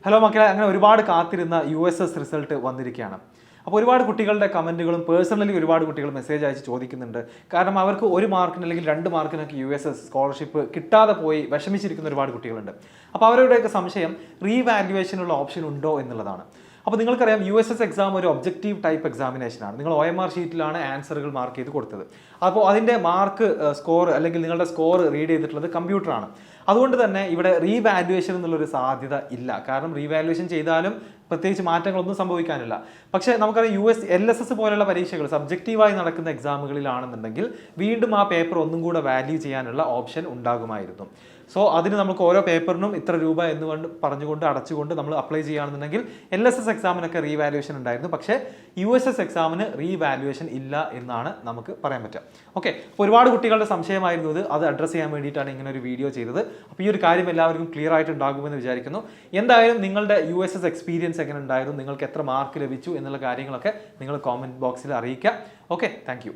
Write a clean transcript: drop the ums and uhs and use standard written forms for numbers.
Hello മക്കളെ, അങ്ങനെ ഒരുപാട് കാത്തിരുന്ന USS റിസൾട്ട് വന്നിരിക്കുകയാണ്. അപ്പോൾ ഒരുപാട് കുട്ടികളുടെ കമൻറ്റുകളും പേഴ്സണലി ഒരുപാട് കുട്ടികൾ മെസ്സേജ് അയച്ച് ചോദിക്കുന്നുണ്ട്. കാരണം അവർക്ക് 1 മാർക്കിന് അല്ലെങ്കിൽ 2 മാർക്കിനൊക്കെ USS സ്കോളർഷിപ്പ് കിട്ടാതെ പോയി വിഷമിച്ചിരിക്കുന്ന ഒരുപാട് കുട്ടികളുണ്ട്. അപ്പോൾ അവരുടെയൊക്കെ സംശയം റീവാല്യുവേഷനുള്ള ഓപ്ഷൻ ഉണ്ടോ എന്നുള്ളതാണ്. അപ്പോൾ നിങ്ങൾക്കറിയാം USS എക്സാം ഒരു ഒബ്ജക്റ്റീവ് ടൈപ്പ് എക്സാമിനേഷനാണ്. നിങ്ങൾ OMR ഷീറ്റിലാണ് ആൻസറുകൾ മാർക്ക് ചെയ്ത് കൊടുത്തത്. അപ്പോൾ അതിൻ്റെ മാർക്ക് സ്കോർ അല്ലെങ്കിൽ നിങ്ങളുടെ സ്കോർ റീഡ് ചെയ്തിട്ടുള്ളത് കമ്പ്യൂട്ടറാണ്. അതുകൊണ്ട് തന്നെ ഇവിടെ റീവാല്യുവേഷൻ എന്നുള്ളൊരു സാധ്യത ഇല്ല. കാരണം റീവാല്യുവേഷൻ ചെയ്താലും പ്രത്യേകിച്ച് മാറ്റങ്ങളൊന്നും സംഭവിക്കാനില്ല. പക്ഷേ നമുക്കറിയാം LSS പോലുള്ള പരീക്ഷകൾ സബ്ജക്റ്റീവായി നടക്കുന്ന എക്സാമുകളിലാണെന്നുണ്ടെങ്കിൽ വീണ്ടും ആ പേപ്പർ ഒന്നും കൂടെ വാല്യൂ ചെയ്യാനുള്ള ഓപ്ഷൻ ഉണ്ടാകുമായിരുന്നു. സോ അതിന് നമുക്ക് ഓരോ പേപ്പറിനും ഇത്ര രൂപ എന്നുകൊണ്ട് പറഞ്ഞുകൊണ്ട് അടച്ചുകൊണ്ട് നമ്മൾ അപ്ലൈ ചെയ്യുകയാണെന്നുണ്ടെങ്കിൽ LSS എക്സാമിനൊക്കെ റീവാല്യുവേഷൻ ഉണ്ടായിരുന്നു. പക്ഷേ USS എക്സാമിന് റീവാല്യുവേഷൻ ഇല്ല എന്നാണ് നമുക്ക് പറയാൻ പറ്റുക. ഓക്കെ, അപ്പോൾ ഒരുപാട് കുട്ടികളുടെ സംശയമായിരുന്നു ഇത്. അത് അഡ്രസ്സ് ചെയ്യാൻ വേണ്ടിയിട്ടാണ് ഇങ്ങനെ ഒരു വീഡിയോ ചെയ്തത്. അപ്പോൾ ഈ ഒരു കാര്യം എല്ലാവർക്കും ക്ലിയർ ആയിട്ട് ഉണ്ടാകുമെന്ന് വിചാരിക്കുന്നു. എന്തായാലും നിങ്ങളുടെ USS എക്സ്പീരിയൻസ് എങ്ങനെ ഉണ്ടായിരുന്നു, നിങ്ങൾക്ക് എത്ര മാർക്ക് ലഭിച്ചു എന്നുള്ള കാര്യങ്ങളൊക്കെ നിങ്ങൾ കോമെന്റ് ബോക്സിൽ അറിയിക്കുക. Okay, thank